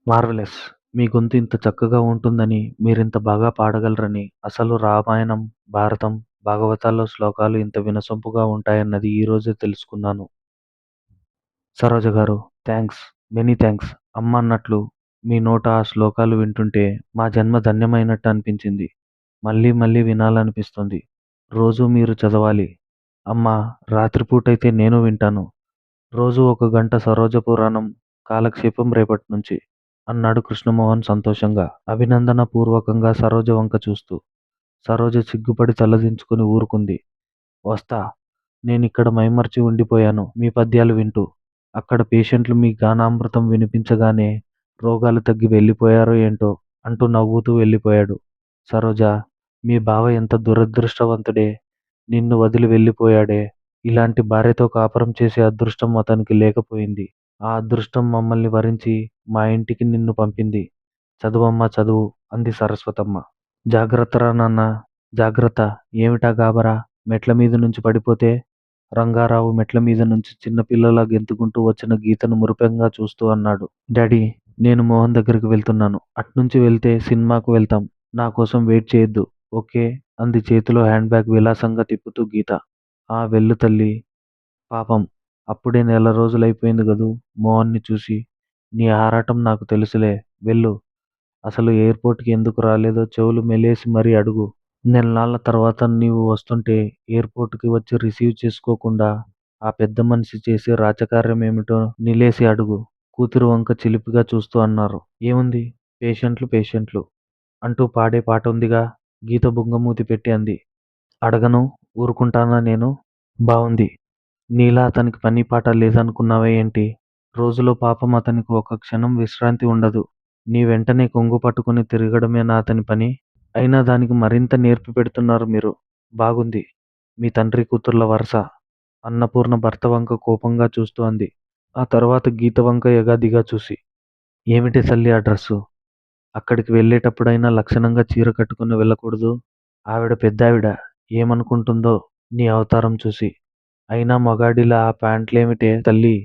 Marvellous! మీ గొంతు ఇంత చక్కగా ఉంటుందని, మీరింత బాగా పాడగలరని, అసలు రామాయణం, భారతం, భాగవతాల్లో శ్లోకాలు ఇంత వినసొంపుగా ఉంటాయన్నది ఈ రోజే తెలుసుకున్నాను. సరోజ గారు, థాంక్స్. Many thanks. అమ్మ అన్నట్లు మీ నోట ఆ శ్లోకాలు వింటుంటే మా జన్మ ధన్యమైనట్టు అనిపించింది. మళ్ళీ మళ్ళీ వినాలనిపిస్తుంది. రోజూ మీరు చదవాలి. అమ్మా! రాత్రిపూటైతే నేను వింటాను. రోజూ ఒక గంట సరోజ పురాణం కాలక్షేపం రేపట్నుంచి అన్నాడు కృష్ణమోహన్ సంతోషంగా, అభినందన పూర్వకంగా సరోజ వంక చూస్తూ. సరోజ సిగ్గుపడి తలదించుకుని ఊరుకుంది. వస్తా. నేనిక్కడ మైమర్చి ఉండిపోయాను మీ పద్యాలు వింటూ. అక్కడ పేషెంట్లు మీ గానామృతం వినిపించగానే రోగాలు తగ్గి వెళ్ళిపోయారో ఏంటో అంటూ నవ్వుతూ వెళ్ళిపోయాడు. సరోజ, మీ బావ ఎంత దురదృష్టవంతుడే. నిన్ను వదిలి వెళ్ళిపోయాడే. ఇలాంటి భార్యతో కాపురం చేసే అదృష్టం అతనికి లేకపోయింది. ఆ అదృష్టం మమ్మల్ని వరించి మా ఇంటికి నిన్ను పంపింది. చదువమ్మా చదువు అంది సరస్వతమ్మ. జాగ్రత్తరా నాన్నా! జాగ్రత్త! ఏమిటా గాబరా? మెట్ల మీద నుంచి పడిపోతే? రంగారావు మెట్ల మీద నుంచి చిన్నపిల్లలా గెంతుకుంటూ వచ్చిన గీతను మురిపెంగా చూస్తూ అన్నాడు. డాడీ! నేను మోహన్ దగ్గరికి వెళ్తున్నాను. అట్నుంచి వెళ్తే సినిమాకు వెళ్తాం. నా కోసం వెయిట్ చేయొద్దు. ఓకే అంది చేతిలో హ్యాండ్ బ్యాగ్ విలాసంగా తిప్పుతూ గీత. ఆ వెళ్ళు తల్లీ. పాపం అప్పుడే నెల రోజులైపోయింది గదూ మోహన్ని చూసి. నీ ఆరాటం నాకు తెలుసులే. వెళ్ళు. అసలు ఎయిర్‌పోర్ట్‌కి ఎందుకు రాలేదో చెవులు మెలేసి మరీ అడుగు. నెల్లాళ్ళ తర్వాత నీవు వస్తుంటే ఎయిర్‌పోర్ట్‌కి వచ్చి రిసీవ్ చేసుకోకుండా ఆ పెద్ద మనిషి చేసే రాచకార్యమేమిటో నిలేసి అడుగు. కూతురు వంక చిలిపిగా చూస్తూ అన్నారు. ఏముంది? పేషెంట్లు పేషెంట్లు అంటూ పాడే పాటుందిగా. గీత బుంగమూతి పెట్టి అంది. అడగను. ఊరుకుంటానా నేను? బావుంది. నీలా అతనికి పని పాట లేదనుకున్నావా ఏంటి? రోజులో పాపం అతనికి ఒక్క క్షణం విశ్రాంతి ఉండదు. నీ వెంటనే కొంగు పట్టుకుని తిరగడమేనా అతని పని? అయినా దానికి మరింత నేర్పి పెడుతున్నారు మీరు. బాగుంది. మీ తండ్రి కూతుర్ల వరస. అన్నపూర్ణ భర్త వంక కోపంగా చూస్తూ అంది. ఆ తర్వాత గీత వంక ఎగాదిగా చూసి. ఏమిటి తల్లి ఆ డ్రస్సు? అక్కడికి వెళ్ళేటప్పుడైనా లక్షణంగా చీర కట్టుకుని వెళ్ళకూడదూ? ఆవిడ పెద్దావిడ. ఏమనుకుంటుందో నీ అవతారం చూసి. అయినా మగాడిలా ఆ ప్యాంట్లేమిటే తల్లీ?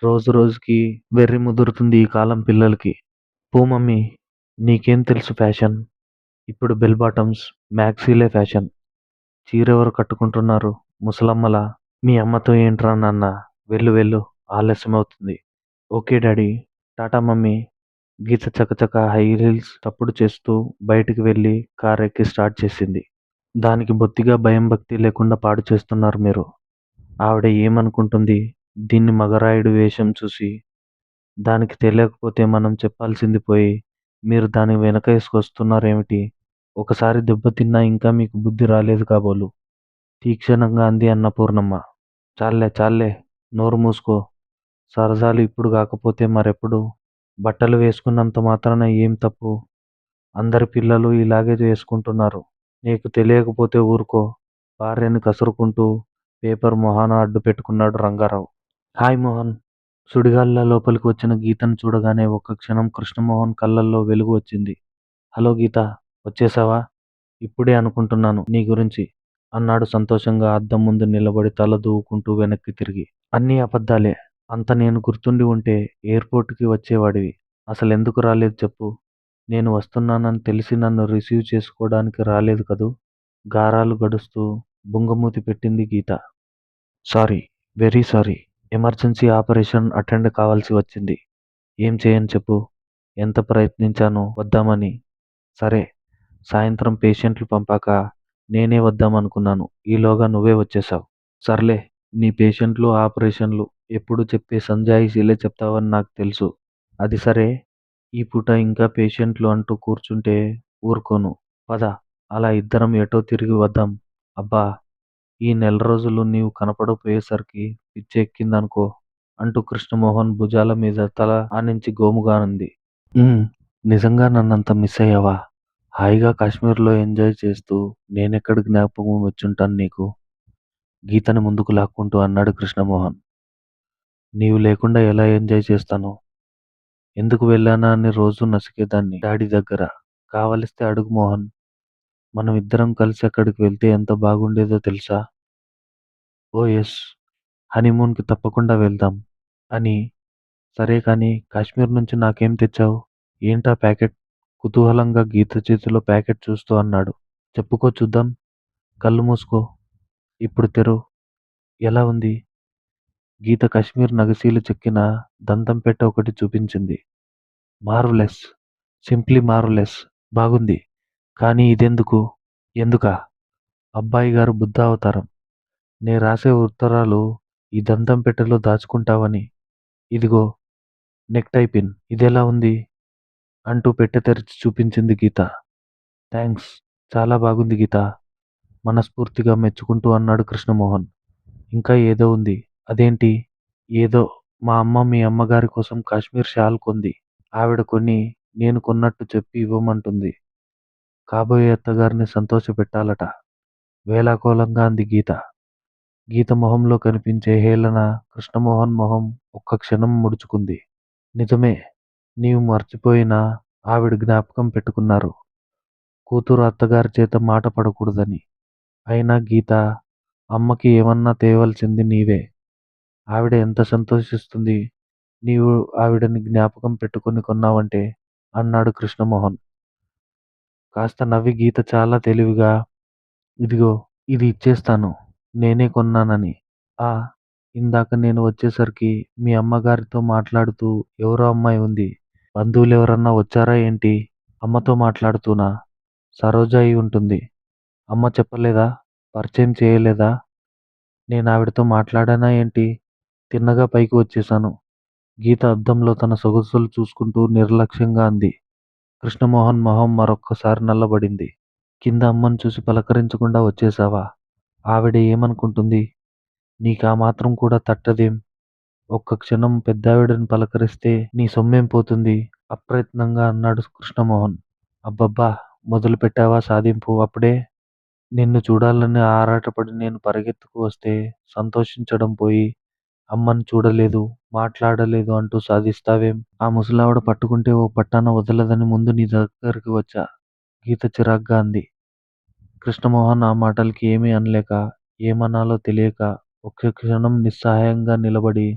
రోజు రోజుకి వెర్రి ముదురుతుంది ఈ కాలం పిల్లలకి. పో మమ్మీ! నీకేం తెలుసు ఫ్యాషన్? ఇప్పుడు బెల్ బాటమ్స్, మ్యాక్సీలే ఫ్యాషన్. చీరెవరు కట్టుకుంటున్నారు? ముసలమ్మలా? మీ అమ్మతో ఏంట్రా నాన్నా? వెళ్ళు వెళ్ళు. ఆలస్యమవుతుంది. Okay daddy. టాటా మమ్మీ. గీత చకచక హై హీల్స్ చప్పుడు చేస్తూ బయటికి వెళ్ళి కారెక్కి స్టార్ట్ చేసింది. దానికి బొత్తిగా భయం భక్తి లేకుండా పాడు చేస్తున్నారు మీరు. ఆవిడ ఏమనుకుంటుంది? దీన్ని మగరాయుడు వేషం చూసి. దానికి తెలియకపోతే మనం చెప్పాల్సింది పోయి, మీరు దాని వెనకేసుకొస్తున్నారేమిటి? ఒకసారి దెబ్బతిన్నా ఇంకా మీకు బుద్ధి రాలేదు కాబోలు తీక్షణంగా అంది అన్నపూర్ణమ్మ. చాల్లే చాల్లే. నోరు మూసుకో. సరసాలు ఇప్పుడు కాకపోతే మరెప్పుడు? బట్టలు వేసుకున్నంత మాత్రాన ఏం తప్పు? అందరి పిల్లలు ఇలాగే వేసుకుంటున్నారు. నీకు తెలియకపోతే ఊరుకో. భార్యని కసురుకుంటూ పేపర్ మొహాన అడ్డు పెట్టుకున్నాడు రంగారావు. హాయ్ మోహన్. సుడిగాలిలా లోపలికి వచ్చిన గీతను చూడగానే ఒక్క క్షణం కృష్ణమోహన్ కళ్ళల్లో వెలుగు వచ్చింది. హలో గీత! వచ్చేశావా? ఇప్పుడే అనుకుంటున్నాను నీ గురించి అన్నాడు సంతోషంగా అద్దం ముందు నిలబడి తల దూవుకుంటూ వెనక్కి తిరిగి. అన్నీ అబద్ధాలే. అంత నేను గుర్తుండి ఉంటే ఎయిర్‌పోర్ట్‌కి వచ్చేవాడివి. అసలెందుకు రాలేదు చెప్పు? నేను వస్తున్నానని తెలిసి నన్ను రిసీవ్ చేసుకోడానికి రాలేదు కదూ? గారాలు గడుస్తూ బుంగమూతి పెట్టింది Geetha. Sorry. Very sorry. Emergency operation attend కావాల్సి వచ్చింది. ఏం చేయను చెప్పు? ఎంత ప్రయత్నించానో వద్దామని. సరే. సాయంత్రం పేషెంట్లు పంపాక నేనే వద్దామనుకున్నాను. ఈలోగా నువ్వే వచ్చేశావు. సర్లే. నీ పేషెంట్లు, ఆపరేషన్లు ఎప్పుడూ చెప్పే సంజాయిషీలే చెప్తావని నాకు తెలుసు. అది సరే. ఈ పూట ఇంకా పేషెంట్లు అంటూ కూర్చుంటే ఊరుకోను. పద. అలా ఇద్దరం ఎటో తిరిగి వద్దాం. అబ్బా! ఈ నెల రోజులు నీవు కనపడకపోయేసరికి పిచ్చెక్కిందనుకో అంటూ కృష్ణమోహన్ భుజాల మీద తల ఆనించి గోముగా అంది. నిజంగా నన్నంత మిస్ అయ్యావా? హాయిగా కాశ్మీర్లో ఎంజాయ్ చేస్తూ నేనెక్కడ జ్ఞాపకం వచ్చుంటాను నీకు? గీతని ముందుకు లాక్కుంటూ అన్నాడు కృష్ణమోహన్. నీవు లేకుండా ఎలా ఎంజాయ్ చేస్తాను? ఎందుకు వెళ్ళానా అని రోజూ నసికేదాన్ని డాడీ దగ్గర. కావలిస్తే అడుగు మోహన్. మనం ఇద్దరం కలిసి అక్కడికి వెళ్తే ఎంత బాగుండేదో తెలుసా? ఓ యస్. హనీమూన్‌కి తప్పకుండా వెళ్దాం అని. సరే కానీ కాశ్మీర్ నుంచి నాకేం తెచ్చావు? ఏంటా ప్యాకెట్? కుతూహలంగా గీత చేతిలో ప్యాకెట్ చూస్తూ అన్నాడు. చెప్పుకో చూద్దాం. కళ్ళు మూసుకో. ఇప్పుడు తెరువు. ఎలా ఉంది? గీత కశ్మీర్ నగిశీలు చెక్కిన దంతం పెట్టె ఒకటి చూపించింది. మార్వలెస్. Simply marvellous. బాగుంది. కానీ ఇదెందుకు? ఎందుకా? అబ్బాయిగారు బుద్ధావతారం. నే రాసే ఉత్తరాలు ఈ దంతం పెట్టెలో దాచుకుంటావని. ఇదిగో నెక్టై పిన్. ఇదెలా ఉంది? అంటూ పెట్టె తెరిచి చూపించింది గీత. థాంక్స్. చాలా బాగుంది గీతా! మనస్ఫూర్తిగా మెచ్చుకుంటూ అన్నాడు కృష్ణమోహన్. ఇంకా ఏదో ఉంది. అదేంటి? ఏదో మా అమ్మ మీ అమ్మగారి కోసం కాశ్మీర్ షాల్ కొంది. ఆవిడ కొని నేను కొన్నట్టు చెప్పి ఇవ్వమంటుంది. కాబోయే అత్తగారిని సంతోషపెట్టాలట. వేళాకోళంగా అంది గీత. గీత మొహంలో కనిపించే హేళన కృష్ణమోహన్ మొహం ఒక్క క్షణం ముడుచుకుంది. నిజమే. నీవు మర్చిపోయినా ఆవిడ జ్ఞాపకం పెట్టుకున్నారు. కూతురు అత్తగారి చేత మాట పడకూడదని. అయినా గీతా! అమ్మకి ఏమన్నా తేవలసింది నీవే. ఆవిడ ఎంత సంతోషిస్తుంది నీవు ఆవిడని జ్ఞాపకం పెట్టుకుని కొన్నావంటే అన్నాడు కృష్ణమోహన్. కాస్త నవ్వి గీత చాలా తెలివిగా, ఇదిగో ఇది ఇచ్చేస్తాను. నేనే కొన్నానని. ఆ! ఇందాక నేను వచ్చేసరికి మీ అమ్మగారితో మాట్లాడుతూ ఎవరో అమ్మాయి ఉంది. బంధువులెవరన్నా వచ్చారా ఏంటి? అమ్మతో మాట్లాడుతూనా? సరోజ అయి ఉంటుంది. అమ్మ చెప్పలేదా? పరిచయం చేయలేదా? నేనావిడతో మాట్లాడానా ఏంటి? తిన్నగా పైకి వచ్చేశాను. గీత అద్దంలో తన సొగసులు చూసుకుంటూ నిర్లక్ష్యంగా అంది. కృష్ణమోహన్ మొహం మరొక్కసారి నల్లబడింది. కింద అమ్మను చూసి పలకరించకుండా వచ్చేశావా? ఆవిడ ఏమనుకుంటుంది? నీకా మాత్రం కూడా తట్టదేం? ఒక్క క్షణం పెద్దావిడని పలకరిస్తే నీ సొమ్మేం పోతుంది? అప్రయత్నంగా అన్నాడు కృష్ణమోహన్. అబ్బబ్బా! మొదలుపెట్టావా సాధింపు అప్పుడే? నిన్ను చూడాలని ఆరాటపడి నేను పరిగెత్తుకు వస్తే సంతోషించడం పోయి అమ్మని చూడలేదు, మాట్లాడలేదు అంటూ సాధిస్తావేం? ఆ ముసలావిడ పట్టుకుంటే ఓ పట్టాన వదలదని ముందు నీ దగ్గరికి వచ్చా. గీత చిరాగ్గా అంది. కృష్ణమోహన్ ఆ మాటలకి ఏమీ అనలేక, ఏమనాలో తెలియక ఒక్క క్షణం నిస్సహాయంగా నిలబడి,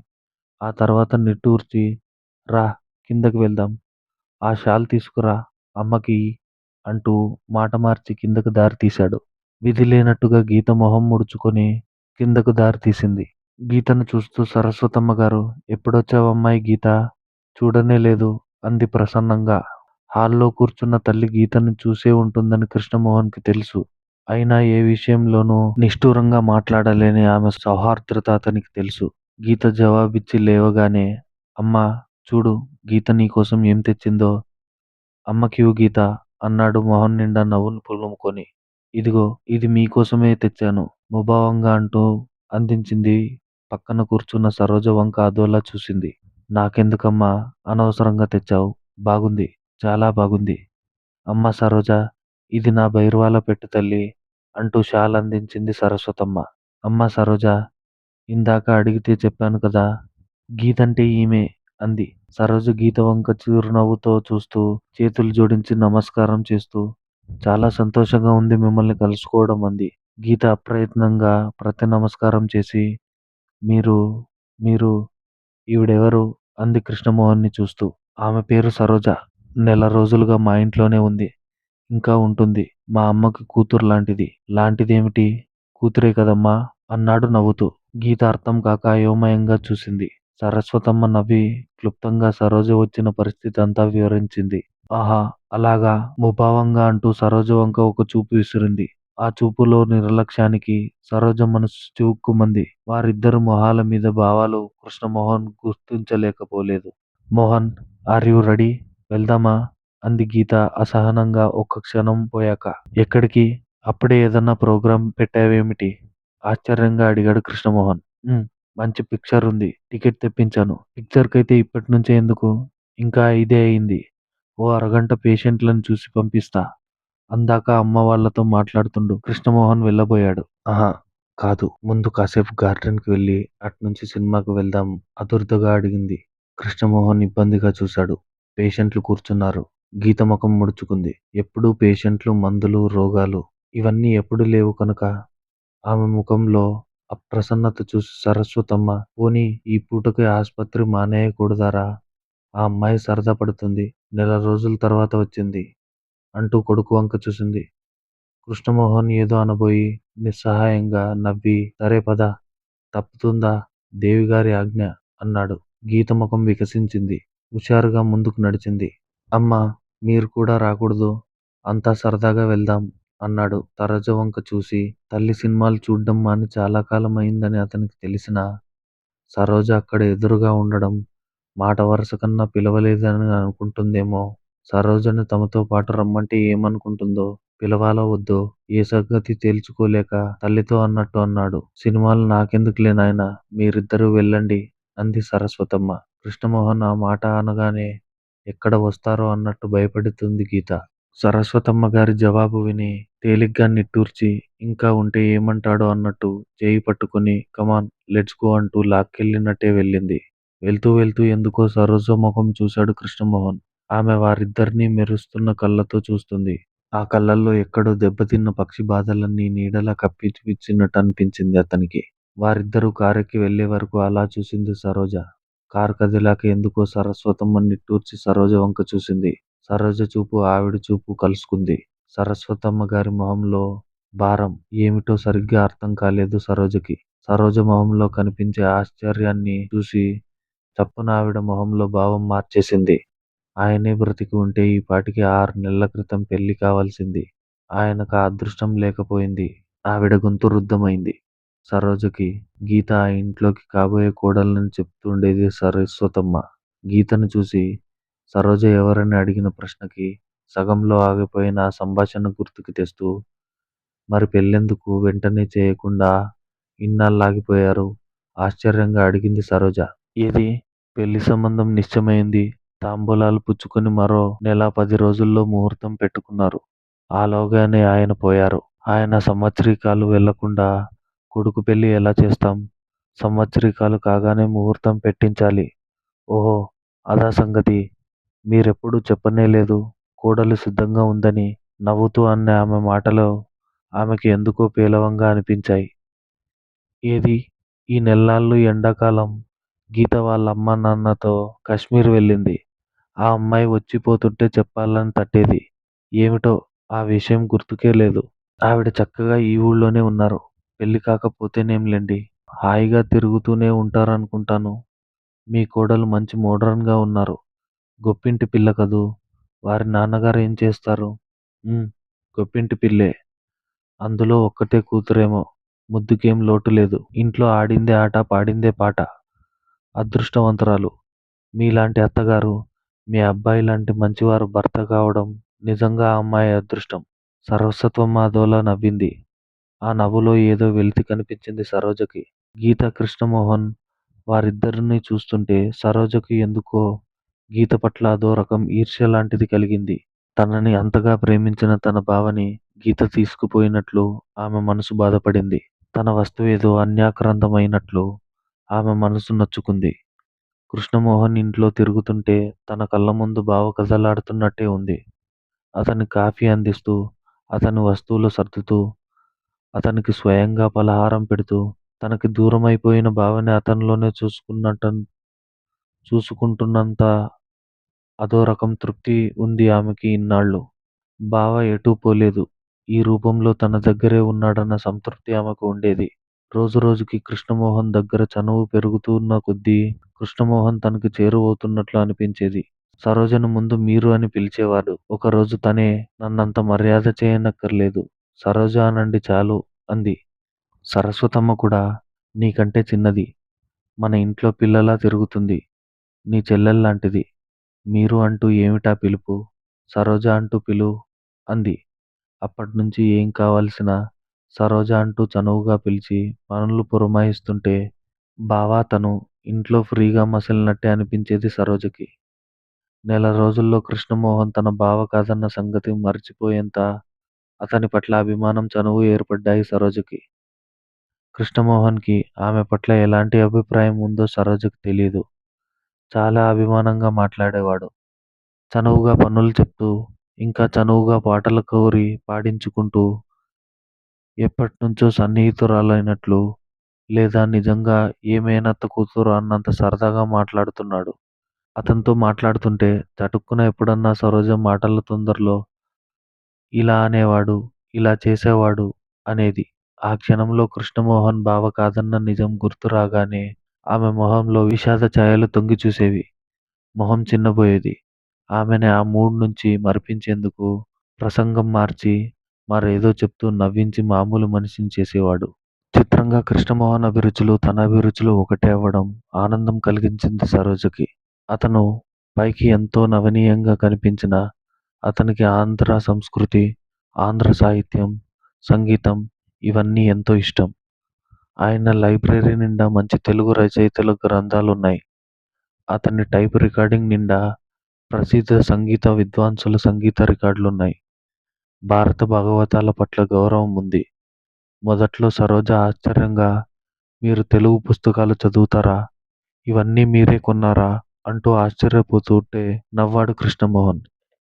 ఆ తర్వాత నిట్టూర్చి, రా కిందకి వెళ్దాం. ఆ షాల్ తీసుకురా అమ్మకి అంటూ మాట మార్చి కిందకు దారి తీశాడు. విధి లేనట్టుగా గీత మొహం ముడుచుకొని కిందకు దారి తీసింది. గీతను చూస్తూ సరస్వతమ్మ గారు, ఎప్పుడొచ్చావమ్మాయి గీతా? చూడనే లేదు అంది ప్రసన్నంగా. హాల్లో కూర్చున్న తల్లి గీతను చూసే ఉంటుందని కృష్ణమోహన్‌కి తెలుసు. అయినా ఏ విషయంలోనూ నిష్ఠూరంగా మాట్లాడలేని ఆమె సౌహార్ద్రత అతనికి తెలుసు. గీత జవాబిచ్చి లేవగానే, అమ్మా! చూడు గీత నీకోసం ఏం తెచ్చిందో. అమ్మకివ్వు గీతా! అన్నాడు మొహం నిండా నవ్వులు పులుముకొని. ఇదిగో ఇది మీకోసమే తెచ్చాను ముభావంగా అంటూ అందించింది. పక్కన కూర్చున్న సరోజ వంక అదోలా చూసింది. నాకెందుకమ్మా అనవసరంగా తెచ్చావు? బాగుంది. చాలా బాగుంది. అమ్మా సరోజ! ఇది నా బైరువాలో పెట్టు తల్లీ! అంటూ షాల్ అందించింది సరస్వతమ్మ. అమ్మా సరోజ! ఇందాక అడిగితే చెప్పాను కదా! గీతంటే ఈమె అంది. సరోజ గీత వంక చిరునవ్వుతో చూస్తూ, చేతులు జోడించి నమస్కారం చేస్తూ, చాలా సంతోషంగా ఉంది మిమ్మల్ని కలుసుకోవడం అంది. గీత అప్రయత్నంగా ప్రతి నమస్కారం చేసి, మీరు మీరు ఈవిడెవరు? అంది కృష్ణమోహన్ని చూస్తూ. ఆమె పేరు సరోజ. నెల రోజులుగా మా ఇంట్లోనే ఉంది. ఇంకా ఉంటుంది. మా అమ్మకి కూతురు లాంటిది. లాంటిదేమిటి? కూతురే కదమ్మా! అన్నాడు నవ్వుతూ. గీత అర్థం కాక అయోమయంగా చూసింది. సరస్వతమ్మ నవ్వి క్లుప్తంగా సరోజ వచ్చిన పరిస్థితి అంతా వివరించింది. ఆహా! అలాగా ముభావంగా అంటూ సరోజ వంక ఒక చూపు విసిరింది. ఆ చూపులో నిర్లక్ష్యానికి సరోజ మనసు చివుక్కుమంది. వారిద్దరి మొహాల మీద భావాలు కృష్ణమోహన్ గుర్తించలేకపోలేదు. Mohan, are you ready? వెళ్దామా? అంది గీత అసహనంగా ఒక్క క్షణం పోయాక. ఎక్కడికి? అప్పుడే ఏదన్నా ప్రోగ్రాం పెట్టావేమిటి? ఆశ్చర్యంగా అడిగాడు కృష్ణమోహన్. "ఉమ్, మంచి పిక్చర్ ఉంది. టికెట్ తెప్పించాను. పిక్చర్‌కైతే ఇప్పటినుంచే ఎందుకు? ఇంకా 5 అయింది. ఓ అరగంట పేషెంట్లను చూసి పంపిస్తా. అందాక అమ్మ వాళ్ళతో మాట్లాడుతుండు." కృష్ణమోహన్ వెళ్ళబోయాడు. ఆహా! కాదు. ముందు కాసేపు గార్డెన్‌కి వెళ్ళి అట్నుంచి సినిమాకి వెళ్దాం ఆదుర్దాగా అడిగింది. కృష్ణమోహన్ ఇబ్బందిగా చూశాడు. పేషెంట్లు కూర్చున్నారు. గీత ముఖం ముడుచుకుంది. ఎప్పుడూ పేషెంట్లు, మందులు, రోగాలు ఇవన్నీ ఎప్పుడూ లేవు కనుక ఆమె ముఖంలో అప్రసన్నత చూసి సరస్వతమ్మ, పోనీ ఈ పూటకి ఆస్పత్రి మానేయకూడదరా? ఆ అమ్మాయి సరదా పడుతుంది. నెల రోజుల తర్వాత వచ్చింది అంటూ కొడుకు వంక చూసింది. కృష్ణమోహన్ ఏదో అనబోయి నిస్సహాయంగా నవ్వి సరే పద తప్పుతుందా దేవిగారి ఆజ్ఞ అన్నాడు. గీత ముఖం వికసించింది. హుషారుగా ముందుకు నడిచింది. అమ్మా! మీరు కూడా రాకూడదూ? అంతా సరదాగా వెళ్దాం అన్నాడు సరోజ వంక చూసి. తల్లి సినిమాలు చూడ్డం మాని చాలా కాలం అయిందని అతనికి తెలిసినా సరోజ అక్కడ ఎదురుగా ఉండడం మాట వరుసకన్నా పిలవలేదని అనుకుంటుందేమో. సరోజని తమతో పాటు రమ్మంటే ఏమనుకుంటుందో, పిలవాలో వద్దో ఏ సంగతి తేల్చుకోలేక తల్లితో అన్నట్టు అన్నాడు. సినిమాలు నాకెందుకులే నాయనా, మీరిద్దరూ వెళ్ళండి అంది సరస్వతమ్మ. కృష్ణమోహన్ ఆ మాట అనగానే ఎక్కడ వస్తారో అన్నట్టు భయపడుతుంది గీత. సరస్వతమ్మ గారి జవాబు విని తేలిగ్గా నిట్టూర్చి ఇంకా ఉంటే ఏమంటాడో అన్నట్టు చేయి పట్టుకుని కమాన్ లెట్స్ గో అంటూ లాక్కెళ్ళినట్టే వెళ్ళింది. వెళ్తూ వెళ్తూ ఎందుకో సరోజ ముఖం చూశాడు కృష్ణమోహన్. ఆమె వారిద్దరినీ మెరుస్తున్న కళ్ళతో చూస్తుంది. ఆ కళ్ళల్లో ఎక్కడో దెబ్బతిన్న పక్షి బాధలన్నీ నీడలా కప్పిపుచ్చినట్టు అనిపించింది అతనికి. వారిద్దరూ కారెక్కి వెళ్లే వరకు అలా చూసింది సరోజ. కారు కదిలాక ఎందుకో సరస్వతమ్మ నిట్టూర్చి సరోజ వంక చూసింది. సరోజ చూపు ఆవిడ చూపు కలుసుకుంది. సరస్వతమ్మ గారి మొహంలో భారం ఏమిటో సరిగ్గా అర్థం కాలేదు సరోజకి. సరోజ మొహంలో కనిపించే ఆశ్చర్యాన్ని చూసి చప్పున ఆవిడ మొహంలో భావం మార్చేసింది. ఆయనే బ్రతికి ఉంటే ఈ పాటికి 6 నెలల క్రితం పెళ్లి కావాల్సింది. ఆయనకు ఆ అదృష్టం లేకపోయింది. ఆవిడ గొంతు రుద్ధమైంది. సరోజకి గీత ఆ ఇంట్లోకి కాబోయే కోడలని చెప్తుండేది సరస్వతమ్మ. గీతను చూసి సరోజ ఎవరని అడిగిన ప్రశ్నకి సగంలో ఆగిపోయిన ఆ సంభాషణ గుర్తుకు తెస్తూ మరి పెళ్ళెందుకు వెంటనే చేయకుండా ఇన్నాళ్ళాగిపోయారు? ఆశ్చర్యంగా అడిగింది సరోజ. ఏది? పెళ్లి సంబంధం నిశ్చయమైంది. తాంబూలాలు పుచ్చుకొని మరో నెల 10 రోజుల్లో ముహూర్తం పెట్టుకున్నారు. ఆలోగానే ఆయన పోయారు. ఆయన సంవత్సరీకాలు వెళ్లకుండా కొడుకు పెళ్లి ఎలా చేస్తాం? సంవత్సరీకాలు కాగానే ముహూర్తం పెట్టించాలి. ఓహో! అదా సంగతి. మీరెప్పుడూ చెప్పనేలేదు. కోడలు సిద్ధంగా ఉందని నవ్వుతూ అన్న ఆమె మాటలు ఆమెకి ఎందుకో పేలవంగా అనిపించాయి. ఏది? ఈ నెల్లాళ్ళు ఎండాకాలం గీత వాళ్ళ అమ్మా నాన్నతో కశ్మీర్ వెళ్ళింది. ఆ అమ్మాయి వచ్చిపోతుంటే చెప్పాలని తట్టేది. ఏమిటో ఆ విషయం గుర్తుకే లేదు. ఆవిడ చక్కగా ఈ ఊళ్ళోనే ఉన్నారు. పెళ్లి కాకపోతేనేంలెండి. హాయిగా తిరుగుతూనే ఉంటారనుకుంటాను. మీ కోడలు మంచి మోడ్రన్ గా ఉన్నారు. గొప్పింటి పిల్ల కదూ. వారి నాన్నగారు ఏం చేస్తారు? ఉమ్, గొప్పింటి పిల్లే. అందులో ఒక్కతే కూతురేమో. ముద్దుకేం లోటు లేదు. ఇంట్లో ఆడిందే ఆట పాడిందే పాట. అదృష్టవంతురాలు. మీలాంటి అత్తగారు, మీ అబ్బాయి లాంటి మంచివారు భర్త కావడం నిజంగా ఆ అమ్మాయి అదృష్టం. సరస్వతమ్మ అదోలా నవ్వింది. ఆ నవ్వులో ఏదో వెలితి కనిపించింది సరోజకి. గీత కృష్ణమోహన్ వారిద్దరినీ చూస్తుంటే సరోజకి ఎందుకో గీత పట్ల అదో రకం ఈర్ష్య లాంటిది కలిగింది. తనని అంతగా ప్రేమించిన తన బావని గీత తీసుకుపోయినట్లు ఆమె మనసు బాధపడింది. తన వస్తువేదో అన్యాక్రాంతమైనట్లు ఆమె మనసు నొచ్చుకుంది. కృష్ణమోహన్ ఇంట్లో తిరుగుతుంటే తన కళ్ళ ముందు బావ కదలాడుతున్నట్టే ఉంది. అతని కాఫీ అందిస్తూ, అతని వస్తువులు సర్దుతూ, అతనికి స్వయంగా పలహారం పెడుతూ, తనకి దూరమైపోయిన బావని అతనిలోనే చూసుకుంటున్నంత అదో రకం తృప్తి ఉంది ఆమెకి ఇన్నాళ్ళు. బావ ఎటూ పోలేదు. ఈ రూపంలో తన దగ్గరే ఉన్నాడన్న సంతృప్తి ఆమెకు ఉండేది. రోజు రోజుకి కృష్ణమోహన్ దగ్గర చనువు పెరుగుతున్న కొద్దీ కృష్ణమోహన్ తనకి చేరువవుతున్నట్లు అనిపించేది. సరోజను ముందు మీరు అని పిలిచేవాడు. ఒకరోజు తనే నన్నంత మర్యాద చేయనక్కర్లేదు. సరోజ అనండి చాలు అంది. సరస్వతమ్మ కూడా నీకంటే చిన్నది. మన ఇంట్లో పిల్లలా తిరుగుతుంది. నీ చెల్లెల్లాంటిది. మీరు అంటూ ఏమిటా పిలుపు? సరోజ అంటూ పిలు అంది. అప్పట్నుంచి ఏం కావాల్సినా సరోజ అంటూ చనువుగా పిలిచి పనులు పురమాయిస్తుంటే బావా తను ఇంట్లో ఫ్రీగా మసిలినట్టే అనిపించేది సరోజకి. నెల రోజుల్లో కృష్ణమోహన్ తన బావ కాదన్న సంగతి మరిచిపోయేంత అతని పట్ల అభిమానం చనువు ఏర్పడ్డాయి సరోజకి. కృష్ణమోహన్కి ఆమె పట్ల ఎలాంటి అభిప్రాయం ఉందో సరోజకి తెలీదు. చాలా అభిమానంగా మాట్లాడేవాడు. చనువుగా పనులు చెప్తూ, ఇంకా చనువుగా పాటలు కోరి పాడించుకుంటూ, ఎప్పట్నుంచో సన్నిహితురాలైనట్లు, లేదా నిజంగా ఏ మేనత్త కూతురో అన్నంత సరదాగా మాట్లాడుతున్నాడు. అతనితో మాట్లాడుతుంటే చటుక్కున ఎప్పుడన్నా సరోజ మాటల తొందరలో ఇలా అనేవాడు, ఇలా చేసేవాడు అనేది. ఆ క్షణంలో కృష్ణమోహన్ బావ కాదన్న నిజం గుర్తు రాగానే ఆమె మొహంలో విషాద ఛాయలు తొంగి చూసేవి. మొహం చిన్నబోయేది. ఆమెని ఆ మూడ్ నుంచి మరిపించేందుకు ప్రసంగం మార్చి మరేదో చెప్తూ నవ్వించి మామూలు మనిషిని చేసేవాడు. చిత్రంగా కృష్ణమోహన్ అభిరుచులు తన అభిరుచులు ఒకటే అవ్వడం ఆనందం కలిగించింది సరోజకి. అతను పైకి ఎంతో నవనీయంగా కనిపించినా అతనికి ఆంధ్ర సంస్కృతి, ఆంధ్ర సాహిత్యం, సంగీతం ఇవన్నీ ఎంతో ఇష్టం. ఆయన లైబ్రరీ నిండా మంచి తెలుగు రచయితల గ్రంథాలున్నాయి. అతని టైప్ రికార్డింగ్ నిండా ప్రసిద్ధ సంగీత విద్వాంసుల సంగీత రికార్డులున్నాయి. భారత భాగవతాల పట్ల గౌరవం ఉంది. మొదట్లో సరోజ ఆశ్చర్యంగా మీరు తెలుగు పుస్తకాలు చదువుతారా? ఇవన్నీ మీరే కొన్నారా? అంటూ ఆశ్చర్యపోతుంటే నవ్వాడు కృష్ణమోహన్.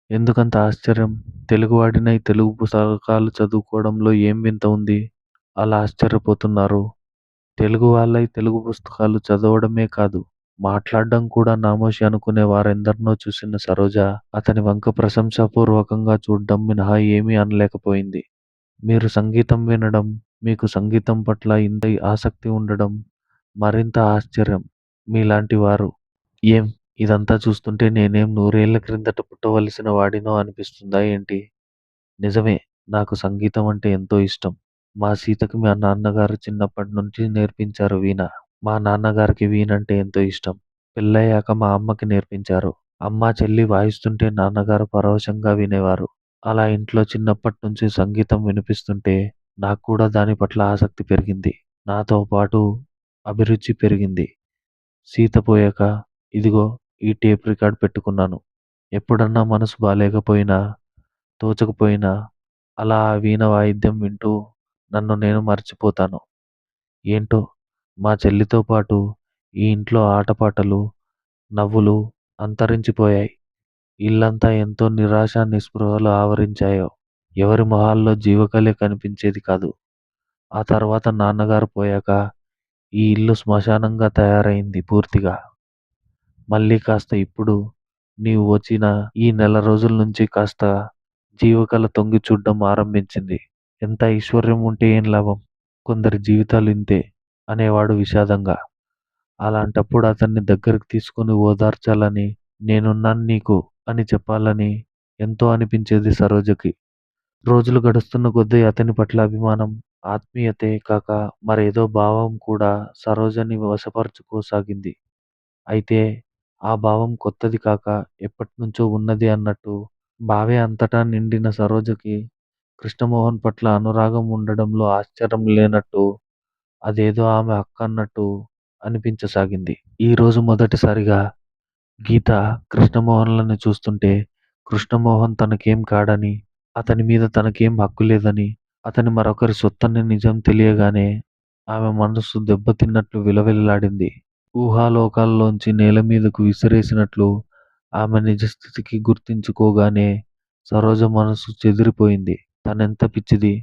ఎందుకంత ఆశ్చర్యం? తెలుగువాడినై తెలుగు పుస్తకాలు చదువుకోవడంలో ఏం వింత ఉంది? అలా ఆశ్చర్యపోతున్నారు? తెలుగు వాళ్ళై తెలుగు పుస్తకాలు చదవడమే కాదు, మాట్లాడడం కూడా నామోషి అనుకునే వారెందరినో చూసిన సరోజ అతని వంక ప్రశంసాపూర్వకంగా చూడడం మినహా ఏమీ అనలేకపోయింది. మీరు సంగీతం వినడం, మీకు సంగీతం పట్ల ఇంత ఆసక్తి ఉండడం మరింత ఆశ్చర్యం. మీలాంటి వారు. ఏం ఇదంతా చూస్తుంటే నేనేం నూరేళ్ల క్రిందట పుట్టవలసిన వాడినో అనిపిస్తుందా ఏంటి? నిజమే, నాకు సంగీతం అంటే ఎంతో ఇష్టం. మా సీతకి మా నాన్నగారు చిన్నప్పటి నుంచి నేర్పించారు వీణ. మా నాన్నగారికి వీణంటే ఎంతో ఇష్టం. పెళ్ళయ్యాక మా అమ్మకి నేర్పించారు. అమ్మ, చెల్లి వాయిస్తుంటే నాన్నగారు పరవశంగా వినేవారు. అలా ఇంట్లో చిన్నప్పటి నుంచి సంగీతం వినిపిస్తుంటే నాకు కూడా దాని పట్ల ఆసక్తి పెరిగింది. నాతో పాటు అభిరుచి పెరిగింది. సీత పోయాక ఇదిగో ఈ టేప్ రికార్డ్ పెట్టుకున్నాను. ఎప్పుడన్నా మనసు బాలేకపోయినా, తోచకపోయినా అలా ఆ వీణ వాయిద్యం వింటూ నన్ను నేను మర్చిపోతాను. ఏంటో మా చెల్లితో పాటు ఈ ఇంట్లో ఆటపాటలు, నవ్వులు అంతరించిపోయాయి. ఇల్లంతా ఎంతో నిరాశ, నిస్పృహలు ఆవరించాయో. ఎవరి మొహాల్లో జీవకళే కనిపించేది కాదు. ఆ తర్వాత నాన్నగారు పోయాక ఈ ఇల్లు శ్మశానంగా తయారైంది పూర్తిగా. మళ్ళీ కాస్త ఇప్పుడు నీవు వచ్చిన ఈ నెల రోజుల నుంచి కాస్త జీవకళ తొంగి చూడ్డం ఆరంభించింది. ఎంత ఐశ్వర్యం ఉంటే ఏం లాభం? కొందరి జీవితాలు ఇంతే అనేవాడు విషాదంగా. అలాంటప్పుడు అతన్ని దగ్గరికి తీసుకుని ఓదార్చాలని, నేనున్నాను నీకు అని చెప్పాలని ఎంతో అనిపించేది సరోజకి. రోజులు గడుస్తున్న కొద్దీ అతని పట్ల అభిమానం, ఆత్మీయతే కాక మరేదో భావం కూడా సరోజని వశపరుచుకోసాగింది. అయితే ఆ భావం కొత్తది కాక ఎప్పటినుంచో ఉన్నది అన్నట్టు భావే అంతటా నిండిన సరోజకి కృష్ణమోహన్ పట్ల అనురాగం ఉండడంలో ఆశ్చర్యం లేనట్టు, అదేదో ఆమె హక్కు అన్నట్టు అనిపించసాగింది. ఈరోజు మొదటిసారిగా గీత కృష్ణమోహన్‌లని చూస్తుంటే కృష్ణమోహన్ తనకేం కాడని, అతని మీద తనకేం హక్కు లేదని, అతను మరొకరి సొత్తని నిజం తెలియగానే ఆమె మనసు దెబ్బతిన్నట్లు విలవిల్లాడింది. ఊహాలోకాల్లోంచి నేల మీదకు విసిరేసినట్లు ఆమె నిజస్థితికి గుర్తించుకోగానే సరోజ మనసు చెదిరిపోయింది. తనెంత పిచ్చిది!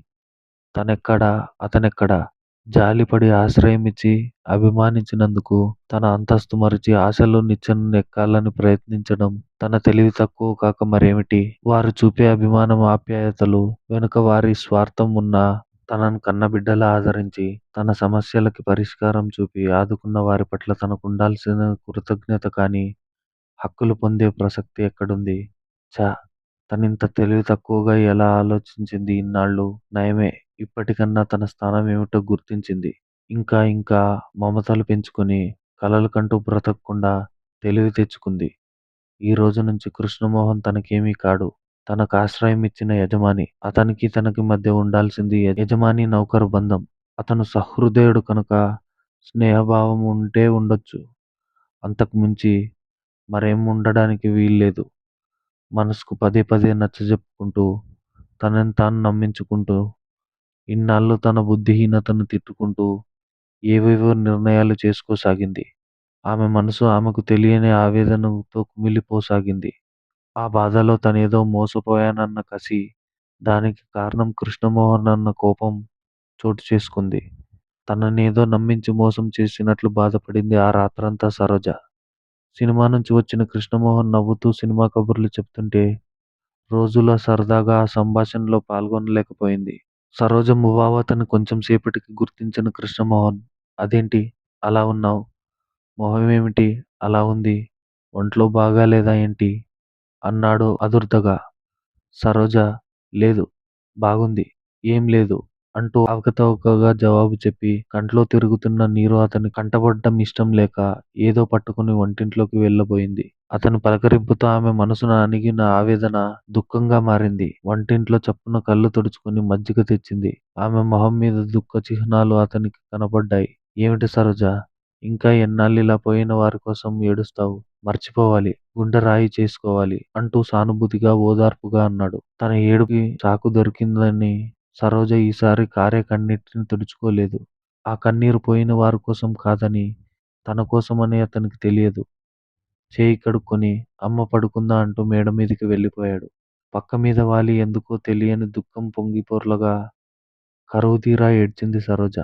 తనెక్కడా? అతనెక్కడా? జాలిపడి ఆశ్రయమిచ్చి అభిమానించినందుకు తన అంతస్తు మరిచి ఆశలు నిచ్చెనెక్కాలని ప్రయత్నించడం తన తెలివి తక్కువ కాక మరేమిటి? వారు చూపే అభిమానం, ఆప్యాయతలు వెనుక వారి స్వార్థం ఉన్నా తనను కన్నబిడ్డలా ఆదరించి, తన సమస్యలకి పరిష్కారం చూపి ఆదుకున్న వారి పట్ల తనకుండాల్సిన కృతజ్ఞత కానీ, హక్కులు పొందే ప్రసక్తి ఎక్కడుంది? ఛ! తనింత తెలివి తక్కువగా ఎలా ఆలోచించింది ఇన్నాళ్ళు? నయమే, ఇప్పటికన్నా తన స్థానం ఏమిటో గుర్తించింది. ఇంకా ఇంకా మమతలు పెంచుకొని కలలు కంటూ బ్రతకకుండా తెలివి తెచ్చుకుంది. ఈ రోజు నుంచి కృష్ణమోహన్ తనకేమీ కాడు. తనకు ఆశ్రయం ఇచ్చిన యజమాని. అతనికి తనకి మధ్య ఉండాల్సింది యజమాని నౌకరు బంధం. అతను సహృదయుడు కనుక స్నేహభావం ఉంటే ఉండొచ్చు. అంతకు మించి మరేం ఉండడానికి వీల్లేదు. మనసుకు పదే పదే నచ్చజెప్పుకుంటూ, తనని తాను నమ్మించుకుంటూ, ఇన్నాళ్ళు తన బుద్ధిహీనతను తిట్టుకుంటూ ఏవేవో నిర్ణయాలు చేసుకోసాగింది. ఆమె మనసు ఆమెకు తెలియని ఆవేదనతో కుమిలిపోసాగింది. ఆ బాధలో తనేదో మోసపోయానన్న కసి, దానికి కారణం కృష్ణమోహన్ అన్న కోపం చోటు చేసుకుంది. తననేదో నమ్మించి మోసం చేసినట్లు బాధపడింది ఆ రాత్రంతా సరోజ. సినిమా నుంచి వచ్చిన కృష్ణమోహన్ నవ్వుతూ సినిమా కబుర్లు చెప్తుంటే రోజులా సరదాగా ఆ సంభాషణలో పాల్గొనలేకపోయింది. సరోజ ముభావతని కొంచెం సేపటికి గుర్తించిన కృష్ణమోహన్, అదేంటి అలా ఉన్నావ్? మొహమేమిటి అలా ఉంది? ఒంట్లో బాగాలేదా ఏంటి? అన్నాడు ఆదుర్దాగా. సరోజ లేదు, బాగుంది. ఏం లేదు అంటూ అవకతవకగా జవాబు చెప్పి కంట్లో తిరుగుతున్న నీరు అతని కంటబడడం ఇష్టం లేక ఏదో పట్టుకుని వంటింట్లోకి వెళ్ళబోయింది. అతని పలకరింపుతో ఆమె మనసున అణిగిన ఆవేదన దుఃఖంగా మారింది. వంటింట్లో చప్పున కళ్ళు తుడుచుకుని మజ్జిగ తెచ్చింది. ఆమె మొహం మీద దుఃఖ చిహ్నాలు అతనికి కనబడ్డాయి. ఏమిటి సరోజ, ఇంకా ఎన్నాళ్ళిలా పోయిన వారి కోసం ఏడుస్తావు? మర్చిపోవాలి, గుండె రాయి చేసుకోవాలి అంటూ సానుభూతిగా ఓదార్పుగా అన్నాడు. తన ఏడుపుకి సాకు దొరికిందని సరోజ ఈసారి కారే కన్నీటిని తుడుచుకోలేదు. ఆ కన్నీరు పోయిన వారి కోసం కాదని, తన కోసమని అతనికి తెలియదు. చేయి కడుక్కొని అమ్మ పడుకుందా అంటూ మేడ మీదికి వెళ్ళిపోయాడు. పక్క మీద వాలి ఎందుకో తెలియని దుఃఖం పొంగిపొర్లగా కరువుతీరా ఏడ్చింది సరోజ.